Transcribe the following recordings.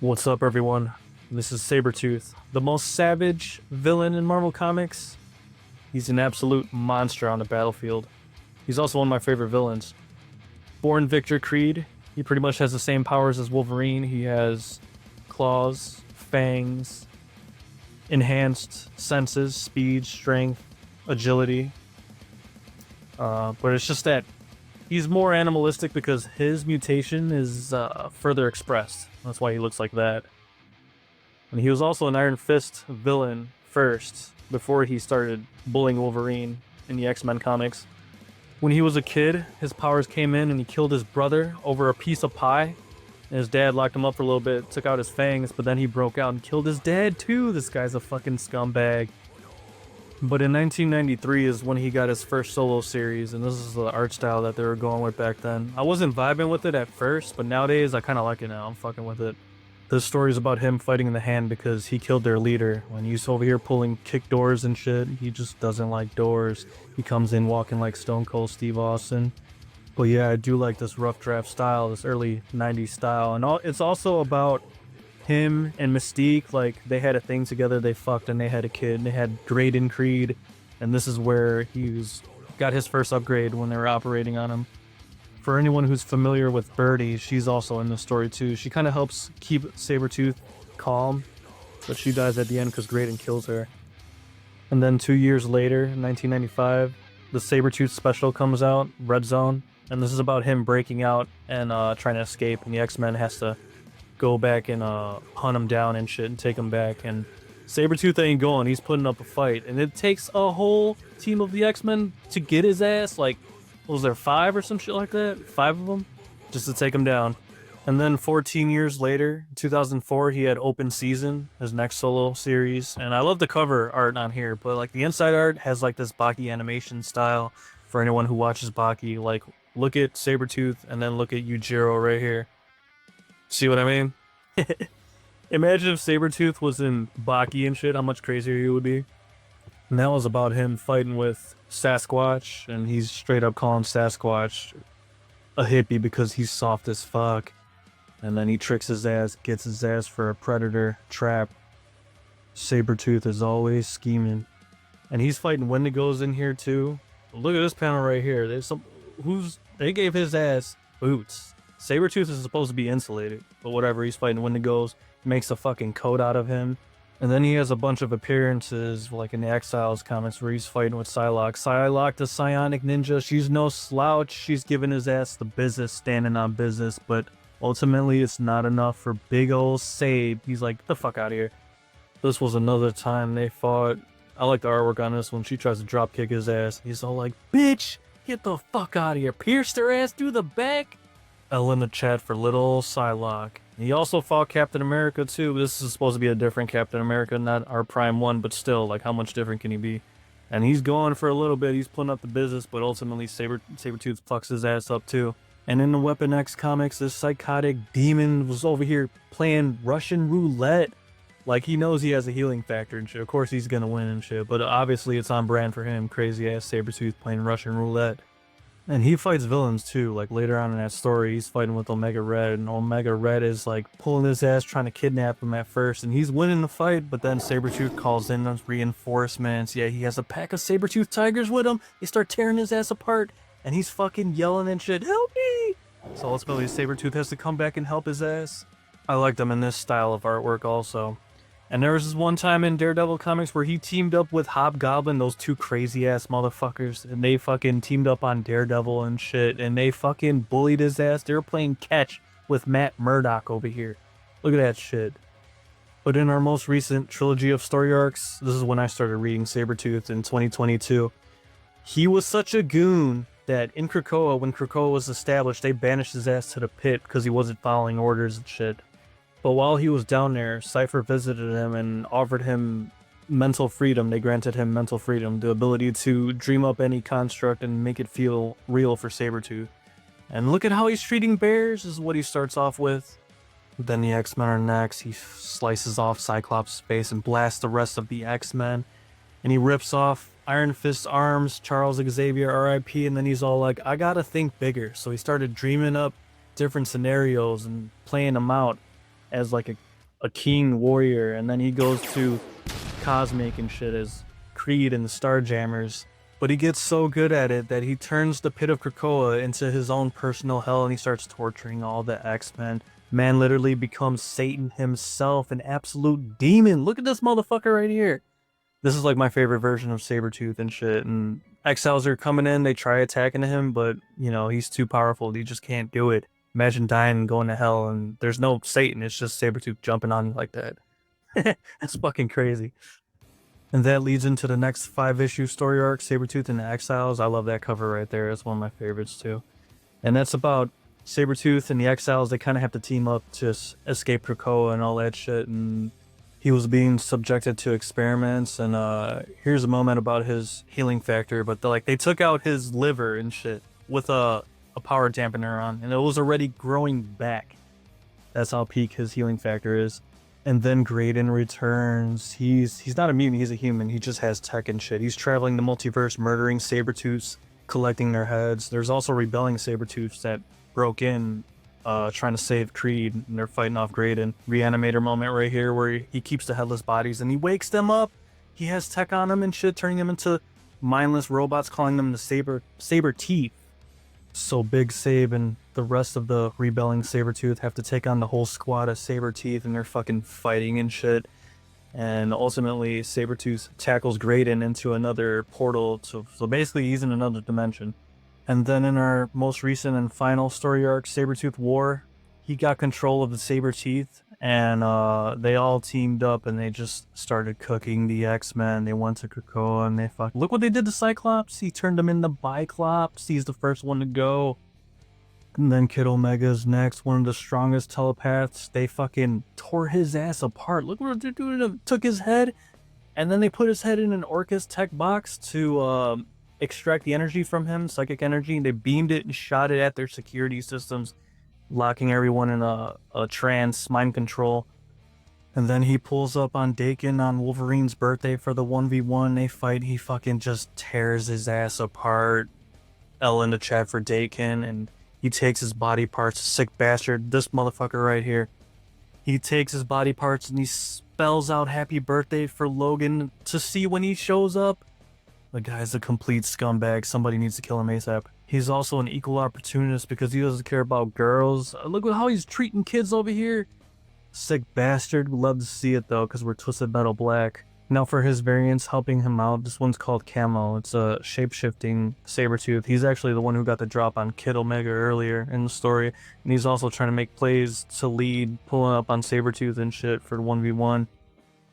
What's up, everyone? This is Sabretooth, the most savage villain in Marvel Comics. He's an absolute monster on the battlefield. He's also one of my favorite villains. Born Victor Creed, he pretty much has the same powers as Wolverine. He has claws, fangs, enhanced senses, speed, strength, agility. But it's just that he's more animalistic because his mutation is further expressed. That's why he looks like that. And he was also an Iron Fist villain first, before he started bullying Wolverine in the X-Men comics. When he was a kid, his powers came in and he killed his brother over a piece of pie. And his dad locked him up for a little bit, took out his fangs, but then he broke out and killed his dad too. This guy's a fucking scumbag. But in 1993 is when he got his first solo series, and this is the art style that they were going with back then. I wasn't vibing with it at first, but nowadays I kind of like it now. I'm fucking with it. This story is about him fighting in the hand because he killed their leader. When he's over here pulling kick doors and shit, he just doesn't like doors. He comes in walking like Stone Cold Steve Austin. But yeah, I do like this rough draft style, this early 90s style. And it's also about him and Mystique. Like, they had a thing together, they fucked, and they had a kid. And they had Graydon Creed, and this is where got his first upgrade when they were operating on him. For anyone who's familiar with Birdie, she's also in the story too. She kind of helps keep Sabretooth calm, but she dies at the end because Graydon kills her. And then 2 years later, in 1995, the Sabretooth special comes out, Red Zone, and this is about him breaking out and trying to escape, and the X-Men has to go back and hunt him down and shit and take him back. And Sabretooth ain't going, he's putting up a fight, and it takes a whole team of the X-Men to get his ass. Like, was there 5 or some shit like that? 5 of them? Just to take him down. And then 14 years later, 2004, he had Open Season, his next solo series. And I love the cover art on here, but like the inside art has like this Baki animation style. For anyone who watches Baki, like, look at Sabretooth and then look at Yujiro right here. See what I mean? Imagine if Sabretooth was in Baki and shit, how much crazier he would be. And that was about him fighting with Sasquatch, and he's straight up calling Sasquatch a hippie because he's soft as fuck. And then he tricks his ass, gets his ass for a predator trap. Sabretooth is always scheming. And he's fighting Wendigos in here too. Look at this panel right here. They gave his ass boots. Sabretooth is supposed to be insulated, but whatever, he's fighting Wendigos, makes a fucking coat out of him. And then he has a bunch of appearances, like in the Exiles comics, where he's fighting with Psylocke. Psylocke, the Psionic Ninja, she's no slouch. She's giving his ass the business, standing on business. But ultimately, it's not enough for big ol' Sabe. He's like, get the fuck out of here. This was another time they fought. I like the artwork on this one. She tries to drop kick his ass. He's all like, bitch, get the fuck out of here. Pierced her ass through the back. L in the chat for little Psylocke. He also fought Captain America too. This is supposed to be a different Captain America, not our Prime one, but still, like, how much different can he be? And he's going for a little bit, he's putting up the business, but ultimately Sabretooth fucks his ass up too. And in the Weapon X comics, this psychotic demon was over here playing Russian roulette. Like, he knows he has a healing factor and shit. Of course he's gonna win and shit, but obviously it's on brand for him. Crazy ass Sabretooth playing Russian roulette. And he fights villains too, like later on in that story, he's fighting with Omega Red, and Omega Red is like pulling his ass, trying to kidnap him at first, and he's winning the fight, but then Sabretooth calls in those reinforcements. Yeah, he has a pack of Sabretooth tigers with him, they start tearing his ass apart, and he's fucking yelling and shit, help me! So ultimately Sabretooth has to come back and help his ass. I liked him in this style of artwork also. And there was this one time in Daredevil comics where he teamed up with Hobgoblin, those two crazy ass motherfuckers, and they fucking teamed up on Daredevil and shit, and they fucking bullied his ass. They were playing catch with Matt Murdock over here. Look at that shit. But in our most recent trilogy of story arcs, this is when I started reading Sabretooth in 2022, he was such a goon that in Krakoa, when Krakoa was established, they banished his ass to the pit because he wasn't following orders and shit. But while he was down there, Cypher visited him and offered him mental freedom. They granted him mental freedom, the ability to dream up any construct and make it feel real for Sabretooth. And look at how he's treating bears, this is what he starts off with. Then the X-Men are next. He slices off Cyclops' face and blasts the rest of the X-Men. And he rips off Iron Fist's arms, Charles Xavier, RIP, and then he's all like, I gotta think bigger. So he started dreaming up different scenarios and playing them out. as like a king warrior, and then he goes to Cosmic and shit as Creed and the Starjammers. But he gets so good at it that he turns the Pit of Krakoa into his own personal hell, and he starts torturing all the X-Men. Man literally becomes Satan himself, an absolute demon. Look at this motherfucker right here. This is like my favorite version of Sabretooth and shit. And Exiles are coming in, they try attacking him, but you know, he's too powerful. He just can't do it. Imagine dying and going to hell, and there's no Satan, it's just Sabretooth jumping on you like that. That's fucking crazy. And that leads into the next 5-issue story arc, Sabretooth and the Exiles. I love that cover right there. It's one of my favorites too. And that's about Sabretooth and the Exiles. They kind of have to team up to escape Krakoa and all that shit. And he was being subjected to experiments. And here's a moment about his healing factor. But they took out his liver and shit with a power dampener on. And it was already growing back. That's how peak his healing factor is. And then Graydon returns. He's not a mutant, he's a human. He just has tech and shit. He's traveling the multiverse, murdering Sabretooths, collecting their heads. There's also rebelling Sabretooths that broke in, trying to save Creed, and they're fighting off Graydon. Reanimator moment right here where he keeps the headless bodies and he wakes them up. He has tech on them and shit, turning them into mindless robots, calling them the Sabretooth. So Big Sabe and the rest of the rebelling Sabretooth have to take on the whole squad of Sabretooth, and they're fucking fighting and shit. And ultimately, Sabretooth tackles Graydon into another portal, so basically he's in another dimension. And then in our most recent and final story arc, Sabretooth War, he got control of the Sabretooth, and they all teamed up and they just started cooking the X-Men. They went to Krakoa and they look what they did to Cyclops. He turned him into Biclops. He's the first one to go. And then Kid Omega's next, one of the strongest telepaths. They fucking tore his ass apart. Look what they're doing to him. Took his head, and then they put his head in an Orcus tech box to extract the energy from him, psychic energy, and they beamed it and shot it at their security systems, locking everyone in a trance, mind control. And then he pulls up on Dakin on Wolverine's birthday for the 1v1. They fight. He fucking just tears his ass apart. L in the chat for Dakin, and he takes his body parts. Sick bastard. This motherfucker right here. He takes his body parts and he spells out happy birthday for Logan to see when he shows up. The guy's a complete scumbag. Somebody needs to kill him ASAP. He's also an equal opportunist because he doesn't care about girls. Look at how he's treating kids over here. Sick bastard. Love to see it though, because we're Twisted Metal Black. Now for his variants helping him out, this one's called Camo. It's a shape-shifting Sabretooth. He's actually the one who got the drop on Kid Omega earlier in the story. And he's also trying to make plays to lead, pulling up on Sabretooth and shit for the 1v1.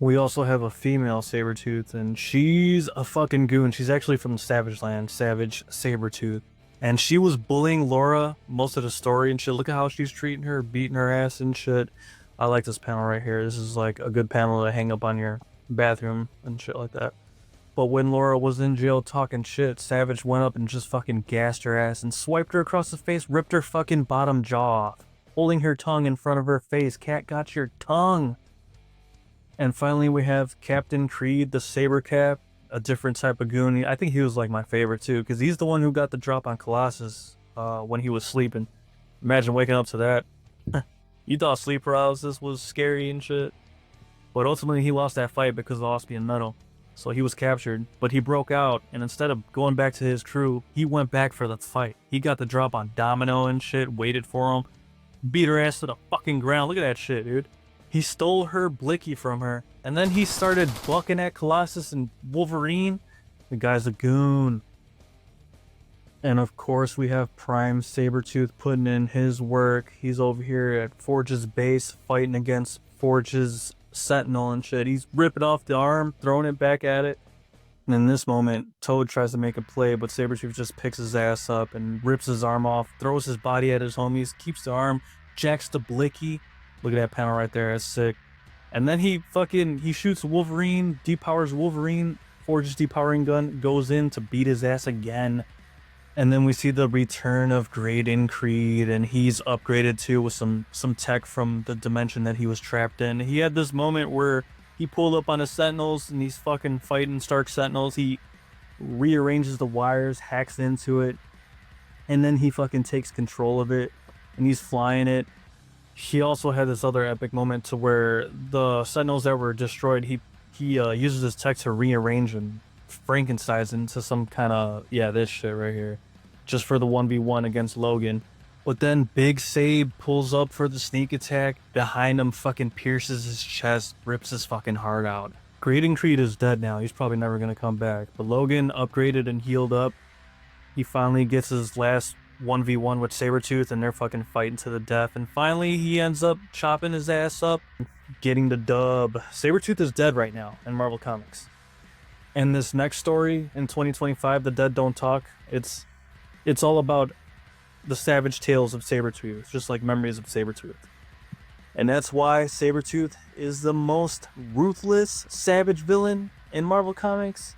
We also have a female Sabretooth, and she's a fucking goon. She's actually from Savage Land, Savage Sabretooth. And she was bullying Laura most of the story and shit. Look at how she's treating her, beating her ass and shit. I like this panel right here. This is like a good panel to hang up on your bathroom and shit like that. But when Laura was in jail talking shit, Savage went up and just fucking gassed her ass and swiped her across the face, ripped her fucking bottom jaw off, holding her tongue in front of her face. Cat got your tongue. And finally we have Captain Creed, the Saber Cap, a different type of goon. I think he was like my favorite too, because he's the one who got the drop on Colossus when he was sleeping. Imagine waking up to that. You thought sleep paralysis was scary and shit. But ultimately he lost that fight because of Auspian Metal. So he was captured, but he broke out, and instead of going back to his crew, he went back for the fight. He got the drop on Domino and shit, waited for him, beat her ass to the fucking ground. Look at that shit, dude. He stole her Blicky from her, and then he started bucking at Colossus and Wolverine. The guy's a goon. And of course we have Prime Sabretooth putting in his work. He's over here at Forge's base fighting against Forge's Sentinel and shit. He's ripping off the arm, throwing it back at it. And in this moment, Toad tries to make a play, but Sabretooth just picks his ass up and rips his arm off, throws his body at his homies, keeps the arm, jacks the Blicky. Look at that panel right there, that's sick. And then he shoots Wolverine, depowers Wolverine, Forge's depowering gun, goes in to beat his ass again. And then we see the return of Graydon Creed, and he's upgraded too with some tech from the dimension that he was trapped in. He had this moment where he pulled up on his Sentinels and he's fucking fighting Stark Sentinels. He rearranges the wires, hacks into it, and then he fucking takes control of it, and he's flying it. he also had this other epic moment to where the Sentinels that were destroyed, he uses his tech to rearrange and Frankenstein's into some kind of, yeah, this shit right here, just for the 1v1 against Logan. But then Big Sabe pulls up for the sneak attack. Behind him, fucking pierces his chest, rips his fucking heart out. Graydon Creed is dead now. He's probably never gonna come back. But Logan upgraded and healed up. He finally gets his last 1v1 with Sabretooth, and they're fucking fighting to the death. And finally, he ends up chopping his ass up, getting the dub. Sabretooth is dead right now in Marvel Comics. And this next story in 2025, The Dead Don't Talk, it's all about the savage tales of Sabretooth, just like Memories of Sabretooth. And that's why Sabretooth is the most ruthless, savage villain in Marvel Comics.